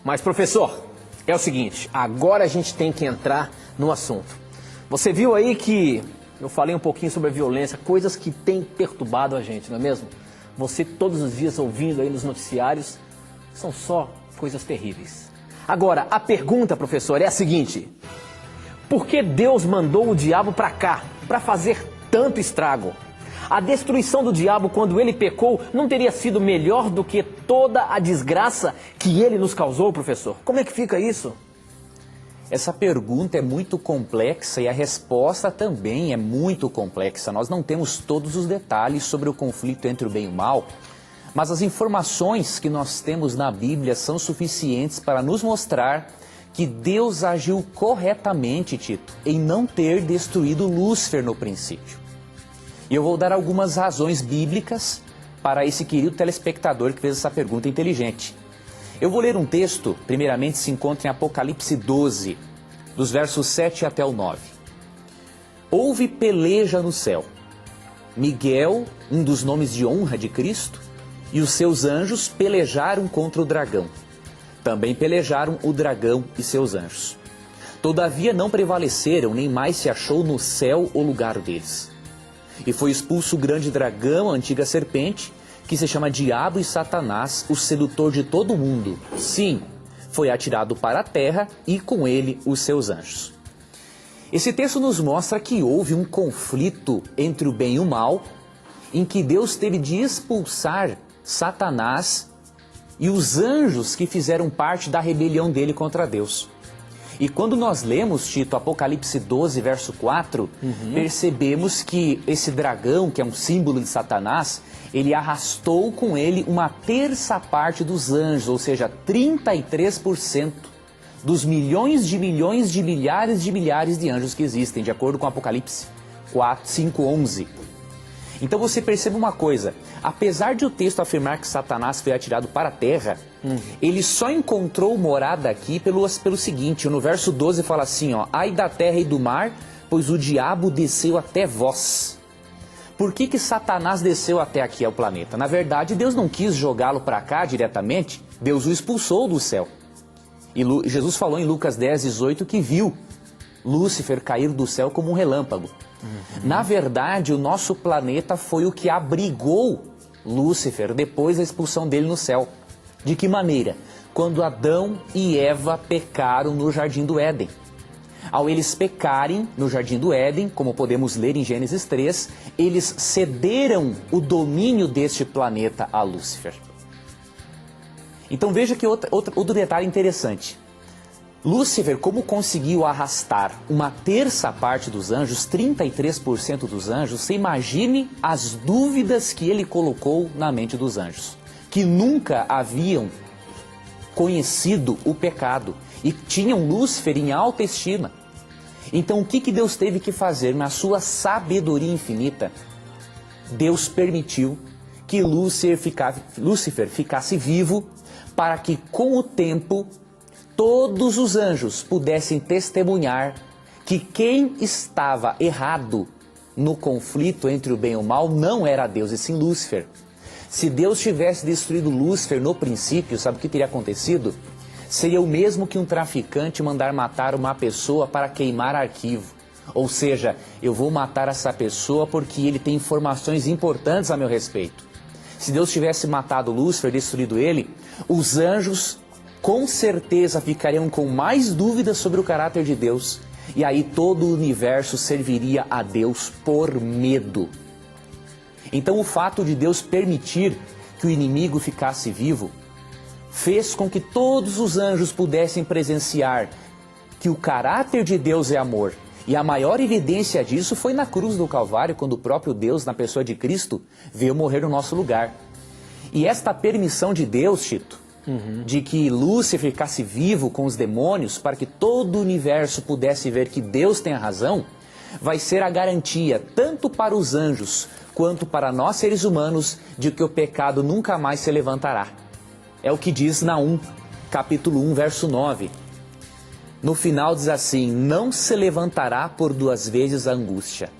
Mas, professor, é o seguinte, agora a gente tem que entrar no assunto. Você viu aí que eu falei um pouquinho sobre a violência, coisas que têm perturbado a gente, não é mesmo? Você todos os dias ouvindo aí nos noticiários, são só coisas terríveis. Agora, a pergunta, professor, é a seguinte: por que Deus mandou o diabo para cá, para fazer tanto estrago? A destruição do diabo quando ele pecou não teria sido melhor do que toda a desgraça que ele nos causou, professor? Como é que fica isso? Essa pergunta é muito complexa e a resposta também é muito complexa. Nós não temos todos os detalhes sobre o conflito entre o bem e o mal, mas as informações que nós temos na Bíblia são suficientes para nos mostrar que Deus agiu corretamente, Tito, em não ter destruído Lúcifer no princípio. E eu vou dar algumas razões bíblicas para esse querido telespectador que fez essa pergunta inteligente. Eu vou ler um texto, primeiramente se encontra em Apocalipse 12, dos versos 7 até o 9. Houve peleja no céu. Miguel, um dos nomes de honra de Cristo, e os seus anjos pelejaram contra o dragão. Também pelejaram o dragão e seus anjos. Todavia não prevaleceram, nem mais se achou no céu o lugar deles. E foi expulso o grande dragão, a antiga serpente, que se chama Diabo e Satanás, o sedutor de todo o mundo. Sim, foi atirado para a terra e com ele os seus anjos. Esse texto nos mostra que houve um conflito entre o bem e o mal, em que Deus teve de expulsar Satanás e os anjos que fizeram parte da rebelião dele contra Deus. E quando nós lemos, Tito, Apocalipse 12, verso 4, percebemos que esse dragão, que é um símbolo de Satanás, ele arrastou com ele uma terça parte dos anjos, ou seja, 33% dos milhões de milhares de milhares de anjos que existem, de acordo com Apocalipse 5, 11. Então você percebe uma coisa, apesar de o texto afirmar que Satanás foi atirado para a terra, ele só encontrou morada aqui pelo seguinte, no verso 12 fala assim, ó, ai da terra e do mar, pois o diabo desceu até vós. Por que Satanás desceu até aqui ao planeta? Na verdade, Deus não quis jogá-lo para cá diretamente, Deus o expulsou do céu. E Jesus falou em Lucas 10, 18 que viu Lúcifer cair do céu como um relâmpago. Na verdade, o nosso planeta foi o que abrigou Lúcifer depois da expulsão dele no céu. De que maneira? Quando Adão e Eva pecaram no Jardim do Éden. Ao eles pecarem no Jardim do Éden, como podemos ler em Gênesis 3, eles cederam o domínio deste planeta a Lúcifer. Então veja que outro detalhe interessante. Lúcifer, como conseguiu arrastar uma terça parte dos anjos, 33% dos anjos, você imagine as dúvidas que ele colocou na mente dos anjos, que nunca haviam conhecido o pecado e tinham Lúcifer em alta estima. Então o que Deus teve que fazer na sua sabedoria infinita? Deus permitiu que Lúcifer ficasse vivo para que com o tempo todos os anjos pudessem testemunhar que quem estava errado no conflito entre o bem e o mal não era Deus, e sim Lúcifer. Se Deus tivesse destruído Lúcifer no princípio, sabe o que teria acontecido? Seria o mesmo que um traficante mandar matar uma pessoa para queimar arquivo. Ou seja, eu vou matar essa pessoa porque ele tem informações importantes a meu respeito. Se Deus tivesse matado Lúcifer, destruído ele, os anjos com certeza ficariam com mais dúvidas sobre o caráter de Deus, e aí todo o universo serviria a Deus por medo. Então o fato de Deus permitir que o inimigo ficasse vivo, fez com que todos os anjos pudessem presenciar que o caráter de Deus é amor. E a maior evidência disso foi na cruz do Calvário, quando o próprio Deus, na pessoa de Cristo, veio morrer no nosso lugar. E esta permissão de Deus, Tito, de que Lúcifer ficasse vivo com os demônios, para que todo o universo pudesse ver que Deus tem a razão, vai ser a garantia, tanto para os anjos, quanto para nós seres humanos, de que o pecado nunca mais se levantará. É o que diz Naum, capítulo 1, verso 9. No final diz assim, não se levantará por duas vezes a angústia.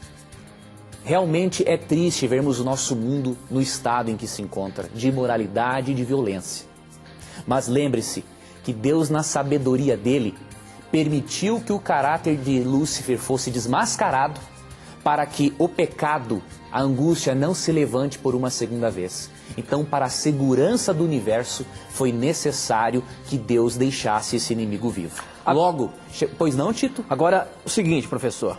Realmente é triste vermos o nosso mundo no estado em que se encontra, de imoralidade e de violência. Mas lembre-se que Deus, na sabedoria dele, permitiu que o caráter de Lúcifer fosse desmascarado para que o pecado, a angústia, não se levante por uma segunda vez. Então, para a segurança do universo, foi necessário que Deus deixasse esse inimigo vivo. Logo, pois não, Tito? Agora, o seguinte, professor.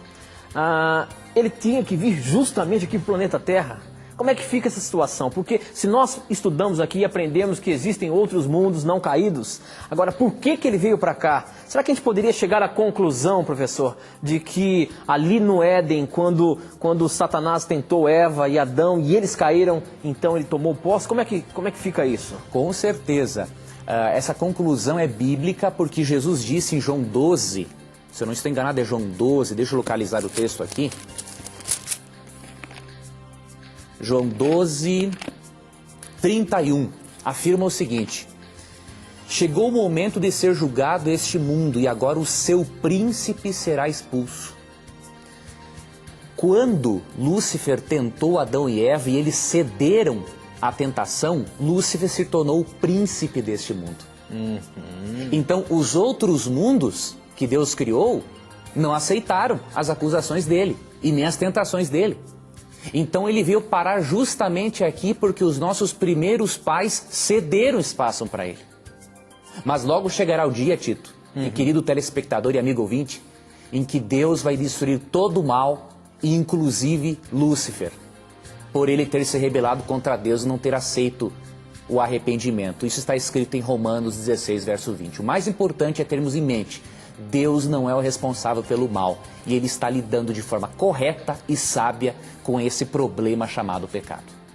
Ele tinha que vir justamente aqui para o planeta Terra. Como é que fica essa situação? Porque se nós estudamos aqui e aprendemos que existem outros mundos não caídos, agora por que ele veio para cá? Será que a gente poderia chegar à conclusão, professor, de que ali no Éden, quando Satanás tentou Eva e Adão e eles caíram, então ele tomou posse? Como é que fica isso? Com certeza. Essa conclusão é bíblica porque Jesus disse em João 12, se eu não estou enganado é João 12, deixa eu localizar o texto aqui. João 12, 31, afirma o seguinte: chegou o momento de ser julgado este mundo e agora o seu príncipe será expulso. Quando Lúcifer tentou Adão e Eva e eles cederam à tentação, Lúcifer se tornou o príncipe deste mundo. Então os outros mundos que Deus criou não aceitaram as acusações dele e nem as tentações dele. Então ele veio parar justamente aqui porque os nossos primeiros pais cederam espaço para ele. Mas logo chegará o dia, Tito, e querido telespectador e amigo ouvinte, em que Deus vai destruir todo o mal, inclusive Lúcifer, por ele ter se rebelado contra Deus e não ter aceito o arrependimento. Isso está escrito em Romanos 16, verso 20. O mais importante é termos em mente: Deus não é o responsável pelo mal e Ele está lidando de forma correta e sábia com esse problema chamado pecado.